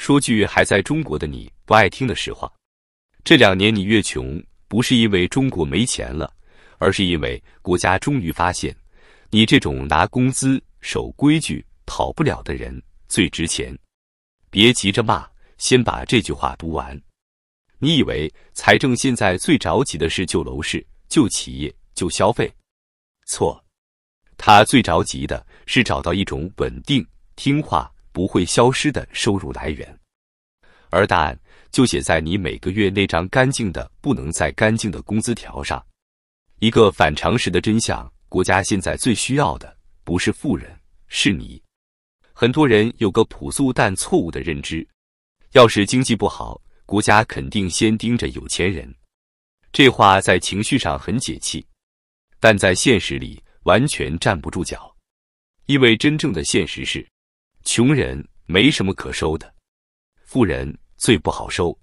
說句還在中國的你不愛聽的實話，這2年你越窮，不是因為中國沒錢了，而是因為國家終於發現，你這種拿工資、守規矩、跑不了的人最值錢。別急着罵，先把這句話讀完。你以為財政現在最着急的是救樓市、救企業、救消費？錯，他最着急的是找到一種穩定、聽話、不會消失的收入來源。而答案就寫在你每個月那張乾淨的不能再乾淨的工資條上。一個反常識的真相，國家現在最需要的不是富人，是你。很多人有個樸素但錯誤的認知，要是經濟不好，國家肯定先盯着有錢人。這話在情緒上很解氣，但在現實裡完全站不住腳。因為真正的現實是，窮人沒什麼可收的，富人最不好收，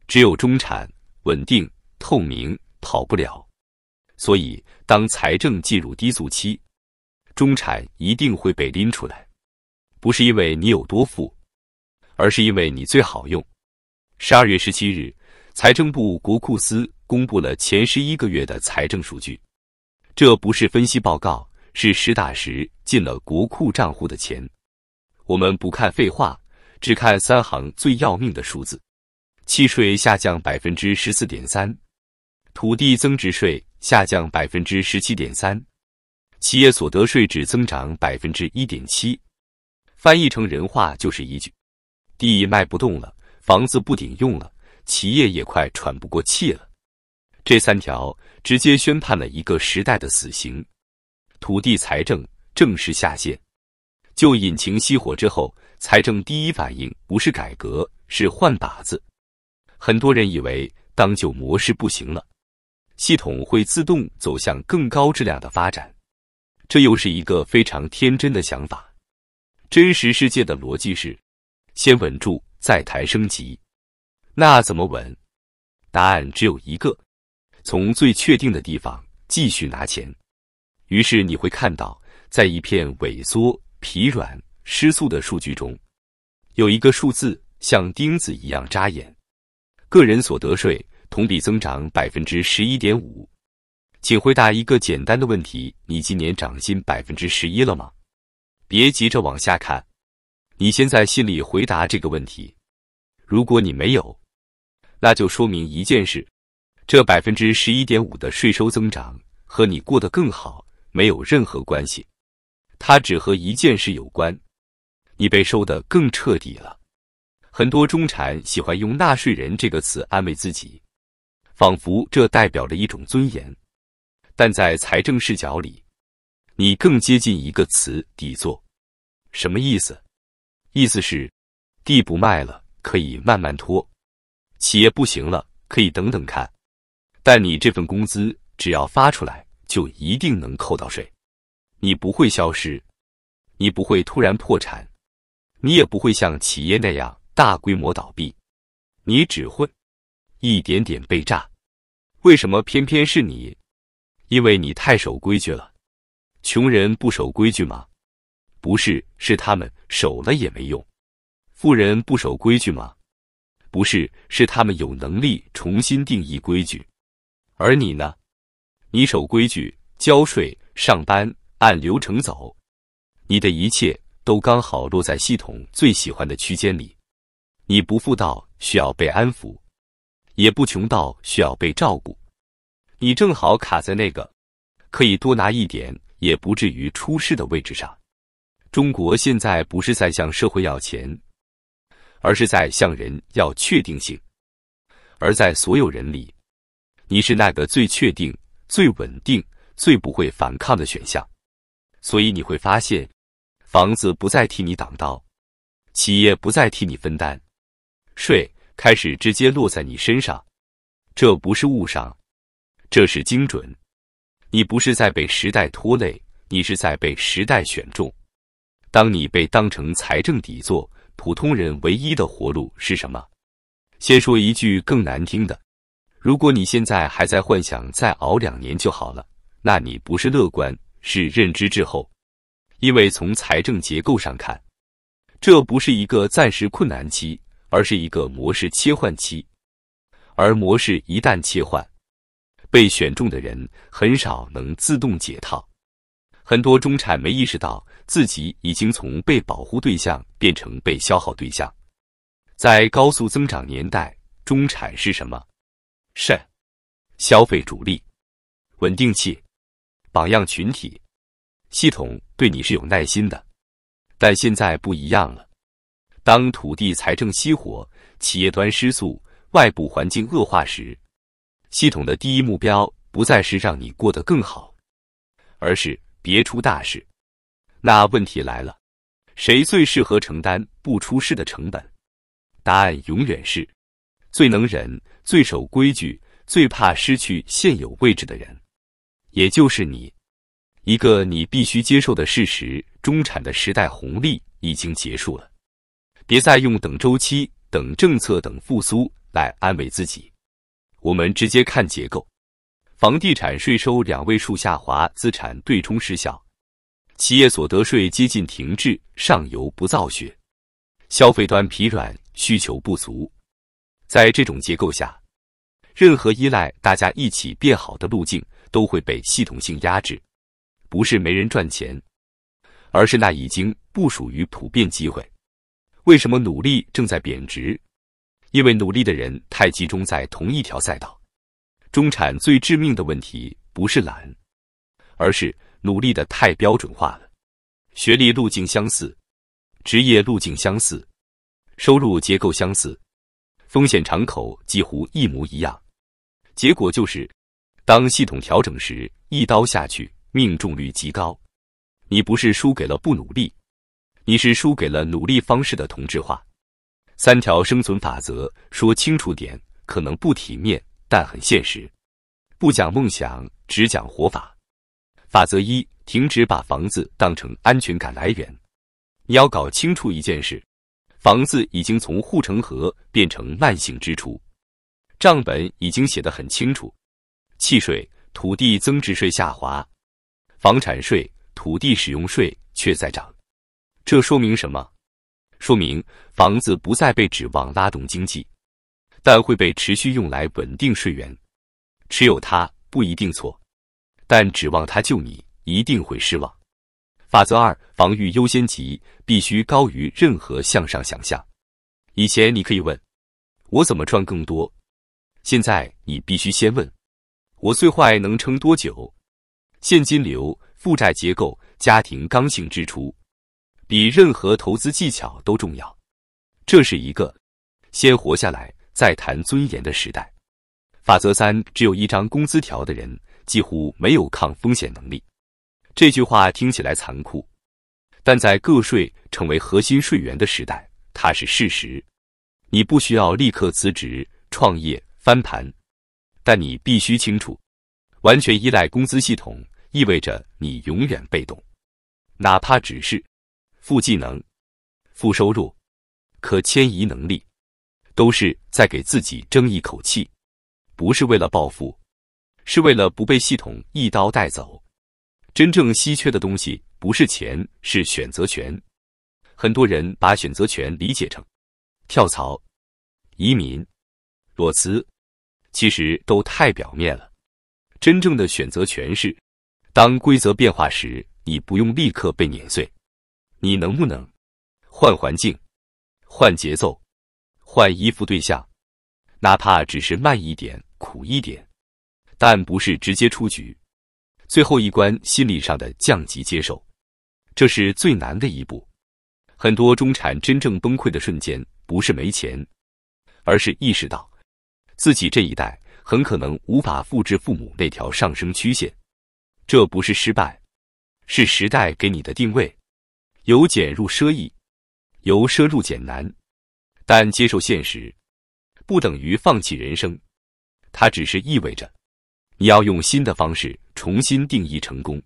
只有中產穩定透明跑不了。所以當財政進入低速期，中產一定会被拎出來，不是因為你有多富，而是因為你最好用。12月17日，財政部國庫司公布了前11個月的財政數據，這不是分析報告，是實打實進了國庫賬戶的錢。我們不看廢話，只看3行最要命的數字：契稅下降 14.3%， 土地增值稅下降 17.3%， 企業所得稅只增長 1.7%。 翻譯成人話就是一句：地賣不動了，房子不頂用了，企業也快喘不過氣了。這3條直接宣判了一個時代的死刑，土地財政正式下線。舊引擎熄火之後，財政第一反應不是改革，是換靶子。很多人以為當舊模式不行了，系統會自動走向更高質量的發展，這又是一個非常天真的想法。真實世界的邏輯是，先穩住，再談升級。那怎麼穩？答案只有一個，從最確定的地方繼續拿錢。於是你會看到，在一片萎縮、疲軟、失速的數據中，有一個數字像釘子一樣扎眼：個人所得稅同比增長 11.5%。請回答一個簡單的問題：你今年漲薪 11% 了嗎？別急着往下看，你先在心裡回答這個問題。如果你沒有，那就說明一件事：這 11.5% 的稅收增長和你過得更好沒有任何關係，它只和一件事有關，你被收得更徹底了。很多中產喜歡用納稅人這個詞安慰自己，仿佛這代表了一種尊嚴。但在財政視角裡，你更接近一個詞：底座。什麼意思？意思是，地不賣了，可以慢慢拖；企業不行了，可以等等看。但你這份工資只要發出來，就一定能扣到稅。你不會消失，你不會突然破產，你也不會像企業那樣大規模倒閉，你只會一點點被榨。為什麼偏偏是你？因為你太守規矩了。窮人不守規矩嗎？不是，是他們守了也沒用。富人不守規矩嗎？不是，是他們有能力重新定義規矩。而你呢？你守規矩，交稅，上班，按流程走，你的一切都剛好落在系統最喜歡的区間裡。你不富到需要被安撫，也不窮到需要被照顧，你正好卡在那個可以多拿一點也不至於出事的位置上。中國现在不是在向社會要錢，而是在向人要確定性。而在所有人裡，你是那個最確定、最穩定、最不會反抗的選項。所以你會發現，房子不再替你擋刀，企業不再替你分擔，稅開始直接落在你身上。這不是誤傷，這是精準。你不是在被時代拖累，你是在被時代選中。當你被當成財政底座，普通人唯一的活路是什麼？先說一句更難聽的，如果你現在還在幻想再熬2年就好了，那你不是樂觀，是認知滯後。因為從財政結構上看，這不是一個暫時困難期，而是一個模式切換期。而模式一旦切換，被選中的人很少能自動解套。很多中產沒意識到自己已經從被保護對象變成被消耗對象。在高速增長年代，中產是什麼？是消費主力、穩定器、榜樣群體。系統對你是有耐心的，但現在不一樣了。當土地財政熄火，企業端失速，外部環境惡化時，系統的第一目標不再是讓你過得更好，而是別出大事。那問題來了，誰最適合承擔不出事的成本？答案永遠是最能忍、最守規矩、最怕失去現有位置的人，也就是你。一個你必須接受的事實：中產的時代紅利已經結束了。別再用等週期、等政策、等復甦來安慰自己。我們直接看結構：房地產稅收2位數下滑，資產對沖失效；企業所得稅接近停滯，上游不造血；消費端疲軟，需求不足。在這種結構下，任何依賴大家一起變好的路徑都會被系統性壓制。不是沒人賺錢，而是那已經不屬於普遍機會。為什麼努力正在貶值？因為努力的人太集中在同一條賽道。中產最致命的問題不是懶，而是努力的太標準化了。學歷路徑相似，職業路徑相似，收入結構相似，風險敞口幾乎一模一樣。結果就是，當系統調整時，一刀下去，命中率極高。你不是輸給了不努力，你是輸給了努力方式的同質化。3條生存法則，說清楚點，可能不體面，但很現實。不講夢想，只講活法。法則1：停止把房子當成安全感來源。你要搞清楚一件事：房子已經從護城河變成慢性支出，賬本已經寫得很清楚。契稅、土地增值稅下滑，房產稅、土地使用稅卻在漲。這說明什麼？說明房子不再被指望拉動經濟，但會被持續用來穩定稅源。持有它不一定錯，但指望它救你一定會失望。法則2：防禦優先級必須高於任何向上想象。以前你可以問，我怎麼賺更多？現在你必須先問，我最壞能撐多久？現金流、負債結構、家庭剛性支出，比任何投資技巧都重要。這是一個先活下來再談尊嚴的時代。法則3：只有一張工資條的人幾乎沒有抗風險能力。這句話聽起來殘酷，但在個稅成為核心稅源的時代，它是事實。你不需要立刻辭職、創業、翻盤，但你必須清楚，完全依賴工資系統意味着你永遠被動，哪怕只是負技能、負收入、可遷移能力，都是在給自己爭一口氣，不是為了暴富，是為了不被系統一刀帶走。真正稀缺的東西不是錢，是選擇權。很多人把選擇權理解成跳槽、移民、裸辭，其實都太表面了。真正的選擇權是，當規則變化時，你不用立刻被碾碎。你能不能換環境、換節奏、換依附對象，哪怕只是慢一點、苦一點，但不是直接出局。最後一關，心理上的降級接受，這是最難的一步。很多中產真正崩潰的瞬間，不是沒錢，而是意識到自己這一代很可能無法複製父母那條上升曲線。這不是失敗，是時代給你的定位。由儉入奢易，由奢入儉難，但接受現實不等於放棄人生，它只是意味着你要用新的方式重新定義成功。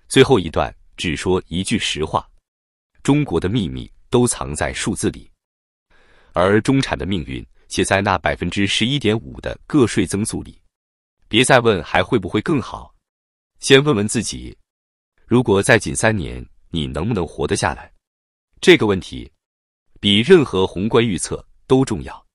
最後一段只說一句實話，中國的秘密都藏在數字裡，而中產的命運寫在那 11.5% 的個稅增速裡。別再問還會不會更好，先問問自己，如果再緊3年，你能不能活得下來？這個問題比任何宏觀預測都重要。